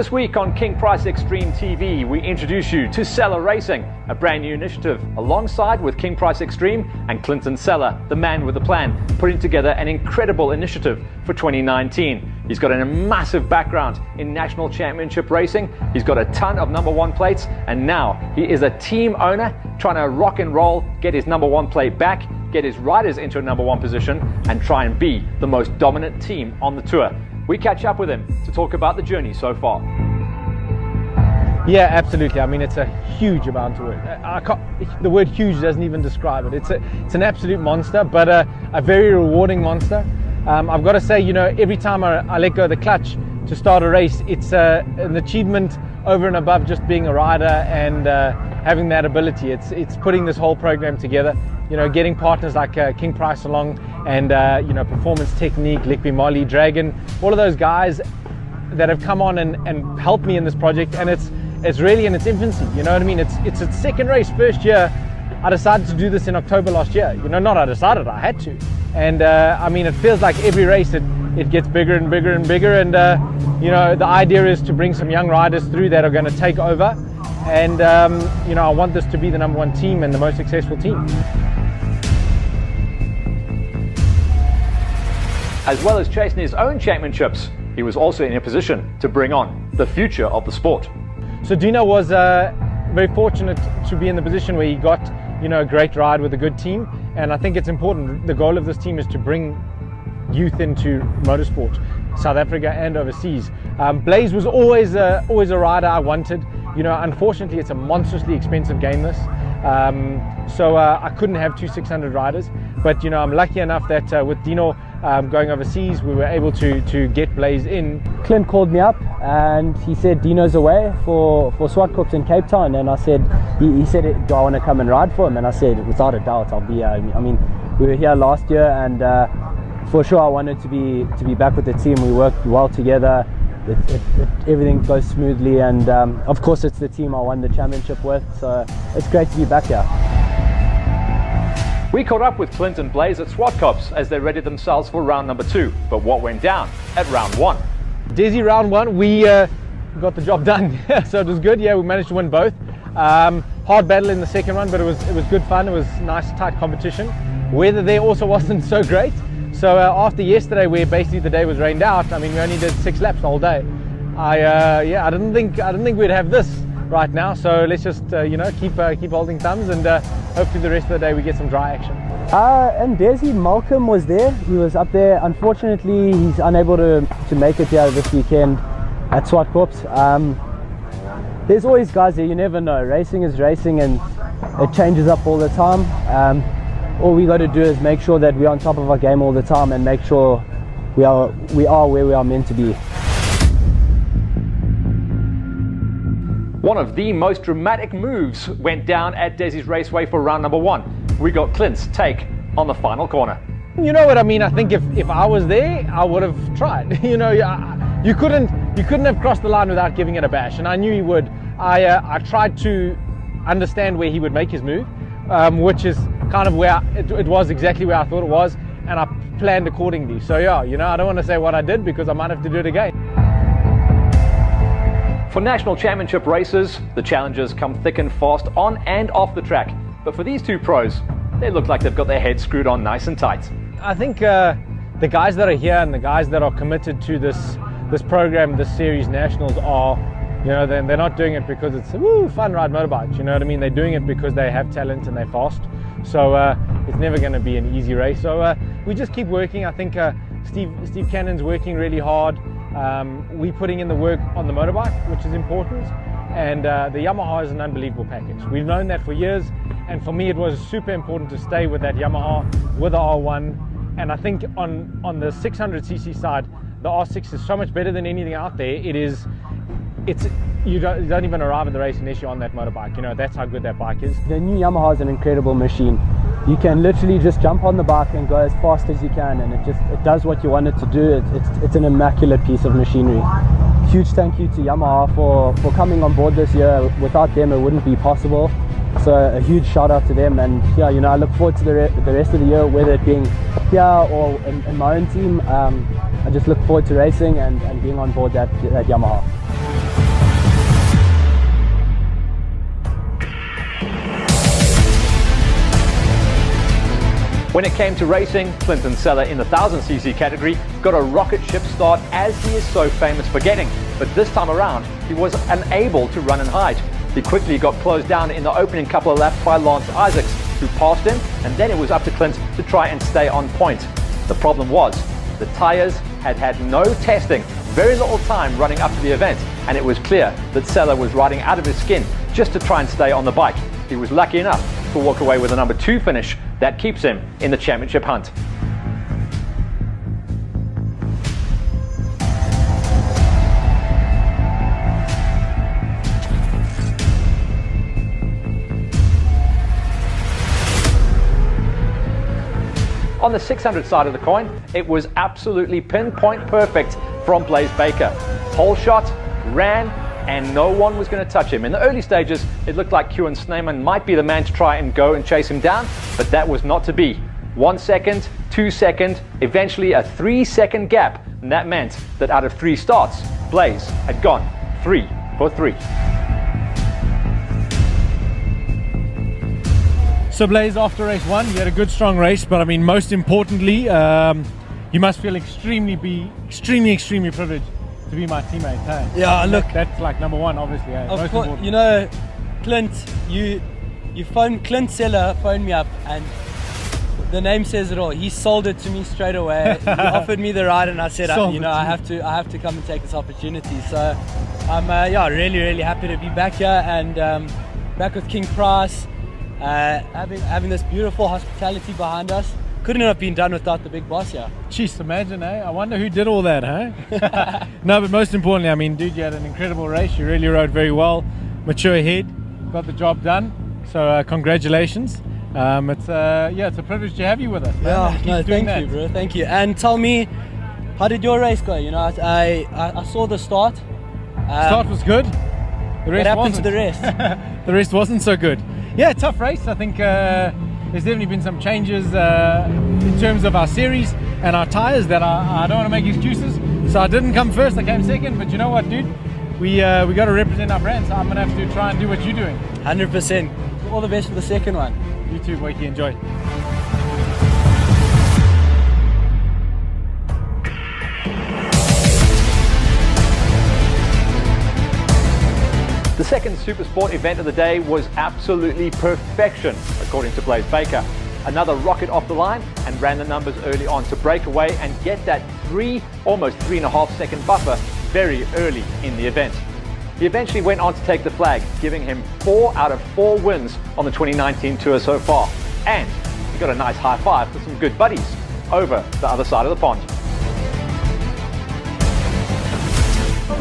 This week on King Price Xtreme TV, we introduce you to Seller Racing, a brand new initiative alongside with King Price Xtreme and Clinton Seller, the man with a plan, putting together an incredible initiative for 2019. He's got a massive background in national championship racing. He's got a ton of number one plates, and now he is a team owner trying to rock and roll, get his number one plate back, get his riders into a number one position, and try and be the most dominant team on the tour. We catch up with him to talk about the journey so far. Yeah, absolutely. I mean, it's a huge amount of work. The word huge doesn't even describe it. It's an absolute monster, but a very rewarding monster. I've got to say, you know, every time I let go of the clutch to start a race, it's an achievement over and above just being a rider and having that ability. It's putting this whole program together. You know, getting partners like King Price along, and you know, Performance Technique, Lickby Molly, Dragon, all of those guys that have come on and helped me in this project. And it's really in its infancy. You know what I mean? It's its second race. First year, I decided to do this in October last year. You know, not I decided, I had to. And I mean, it feels like every race it gets bigger and bigger and bigger. And you know, the idea is to bring some young riders through that are going to take over. And you know, I want this to be the number one team and the most successful team. As well as chasing his own championships, he was also in a position to bring on the future of the sport. So Dino was very fortunate to be in the position where he got, you know, a great ride with a good team. And I think it's important. The goal of this team is to bring youth into motorsport, South Africa and overseas. Blaze was always a rider I wanted. You know, unfortunately, it's a monstrously expensive game, this. So I couldn't have two 600 riders. But, you know, I'm lucky enough that with Dino going overseas, we were able to get Blaze in. Clint called me up and he said Dino's away for Zwartkops in Cape Town, and I said, he said, do I want to come and ride for him? And I said, without a doubt, I'll be here. I mean, we were here last year, and for sure I wanted to be back with the team. We worked well together. Everything goes smoothly, and of course it's the team I won the championship with, so it's great to be back here. We caught up with Clint and Blaze at Zwartkops as they readied themselves for round number 2. But what went down at round 1? Desi round 1, we got the job done. So it was good. Yeah, we managed to win both. Hard battle in the second one, but it was good fun. It was nice, tight competition. Weather there also wasn't so great. So after yesterday, where basically the day was rained out, I mean, we only did 6 laps the whole day. I didn't think we'd have this right now. So let's just you know, keep holding thumbs, and hopefully the rest of the day we get some dry action. And Desi, Malcolm was there. He was up there. Unfortunately, he's unable to make it here this weekend at Zwartkops. There's always guys there. You never know. Racing is racing, and it changes up all the time. All we got to do is make sure that we're on top of our game all the time, and make sure we are where we are meant to be. One of the most dramatic moves went down at Desi's Raceway for round number 1. We got Clint's take on the final corner. You know what I mean? I think if I was there, I would have tried. You know, you couldn't have crossed the line without giving it a bash, and I knew he would. I tried to understand where he would make his move, which is kind of where it was exactly where I thought it was, and I planned accordingly. So yeah, you know, I don't want to say what I did because I might have to do it again. For national championship races, the challenges come thick and fast on and off the track. But for these two pros, they look like they've got their heads screwed on nice and tight. I think the guys that are here and the guys that are committed to this program, this series nationals, are, you know, they're not doing it because it's fun ride motorbikes. You know what I mean? They're doing it because they have talent and they're fast. So it's never going to be an easy race. So we just keep working. I think Steve Cannon's working really hard. We're putting in the work on the motorbike, which is important, and the Yamaha is an unbelievable package. We've known that for years, and for me it was super important to stay with that Yamaha, with the R1. And I think on the 600cc side, the R6 is so much better than anything out there. You don't even arrive at the race unless you're on that motorbike. You know, that's how good that bike is. The new Yamaha is an incredible machine. You can literally just jump on the bike and go as fast as you can, and it does what you want it to do. It's an immaculate piece of machinery. Huge thank you to Yamaha for coming on board this year. Without them, it wouldn't be possible. So a huge shout out to them, and yeah, you know, I look forward to the rest of the year, whether it being here or in my own team. I just look forward to racing and being on board that Yamaha. When it came to racing, Clinton Seller in the 1000cc category got a rocket ship start, as he is so famous for getting. But this time around, he was unable to run and hide. He quickly got closed down in the opening couple of laps by Lance Isaacs, who passed him, and then it was up to Clint to try and stay on point. The problem was, the tyres had no testing, very little time running up to the event, and it was clear that Seller was riding out of his skin just to try and stay on the bike. He was lucky enough to walk away with a number 2 finish that keeps him in the championship hunt. On the 600 side of the coin, it was absolutely pinpoint perfect from Blaze Baker. Pole shot, ran, and no one was going to touch him. In the early stages, it looked like Kieran Snyman might be the man to try and go and chase him down, but that was not to be. 1 second, 2 second, eventually a 3-second gap, and that meant that out of 3 starts, Blaze had gone 3 for 3. So Blaze, after race 1, you had a good strong race, but I mean, most importantly, you must feel extremely privileged to be my teammate. Hey? Yeah, look, that's like number 1, obviously. Hey? of course, you know, Clint, Clint Seller phoned me up, and the name says it all. He sold it to me straight away. He offered me the ride, and I said, I have to come and take this opportunity. So I'm really happy to be back here and back with King Price. Having this beautiful hospitality behind us. Couldn't have been done without the big boss here. Jeez, imagine, eh? I wonder who did all that, huh? No, but most importantly, I mean, dude, you had an incredible race. You really rode very well. Mature head, got the job done. So congratulations. It's a privilege to have you with us. Yeah, no, thank you, bro. Thank you. And tell me, how did your race go? You know, I saw the start. Start was good. The rest what happened wasn't. to the rest? The rest wasn't so good. Yeah, tough race. I think there's definitely been some changes in terms of our series and our tyres that I don't want to make excuses. So I didn't come first, I came second. But you know what, dude? We got to represent our brand, so I'm going to have to try and do what you're doing. 100%. All the best for the second one. You too, Wakey. Enjoy. The second Supersport event of the day was absolutely perfection, according to Blaze Baker. Another rocket off the line and ran the numbers early on to break away and get that almost 3.5 second buffer very early in the event. He eventually went on to take the flag, giving him 4 out of 4 wins on the 2019 tour so far. And he got a nice high five for some good buddies over the other side of the pond.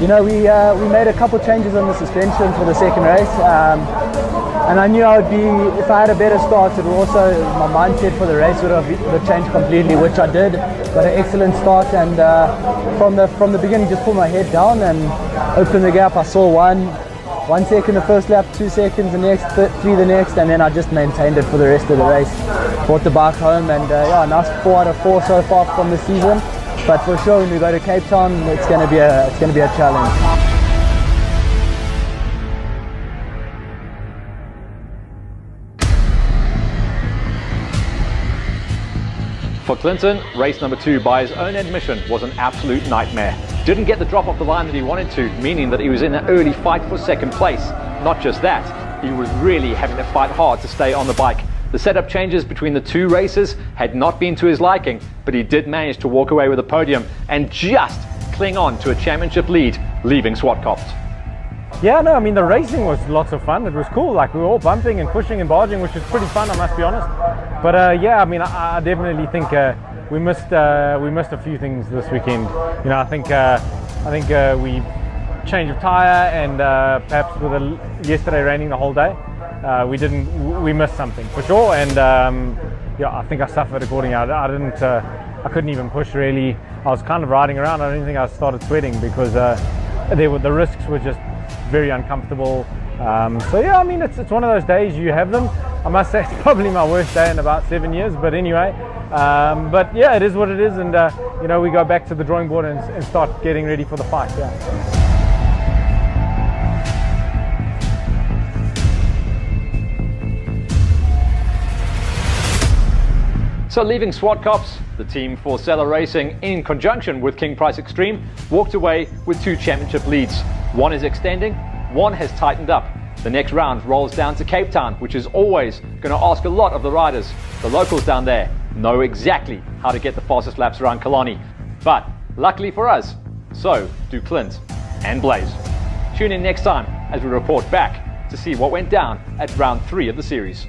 You know, we made a couple changes on the suspension for the second race, and I knew I would be, if I had a better start, it would also, my mindset for the race would have changed completely, which I did. Got an excellent start, and from the beginning just pulled my head down and opened the gap. I saw 1 second the first lap, 2 seconds the next, 3 the next, and then I just maintained it for the rest of the race. Brought the bike home, and nice 4 out of 4 so far from the season. But for sure, when we go to Cape Town, it's going to be a challenge. For Clinton, race number 2, by his own admission, was an absolute nightmare. Didn't get the drop off the line that he wanted to, meaning that he was in an early fight for second place. Not just that, he was really having to fight hard to stay on the bike. The setup changes between the 2 races had not been to his liking, but he did manage to walk away with a podium and just cling on to a championship lead, leaving Zwartkops. Yeah, no, I mean, the racing was lots of fun. It was cool. Like, we were all bumping and pushing and barging, which was pretty fun, I must be honest. But yeah, I mean, I definitely think we missed a few things this weekend. You know, I think we change of tyre and perhaps with yesterday raining the whole day. We missed something for sure, and yeah, I think I suffered accordingly. I couldn't even push really. I was kind of riding around. I don't think I started sweating because the risks were just very uncomfortable. So yeah, I mean, it's one of those days you have them. I must say it's probably my worst day in about 7 years, but anyway, but yeah, it is what it is, and you know, we go back to the drawing board and start getting ready for the fight. Yeah. So leaving Zwartkops, the team for Seller Racing, in conjunction with King Price Xtreme, walked away with 2 championship leads. One is extending, one has tightened up. The next round rolls down to Cape Town, which is always going to ask a lot of the riders. The locals down there know exactly how to get the fastest laps around Killarney. But luckily for us, so do Clint and Blaze. Tune in next time as we report back to see what went down at round 3 of the series.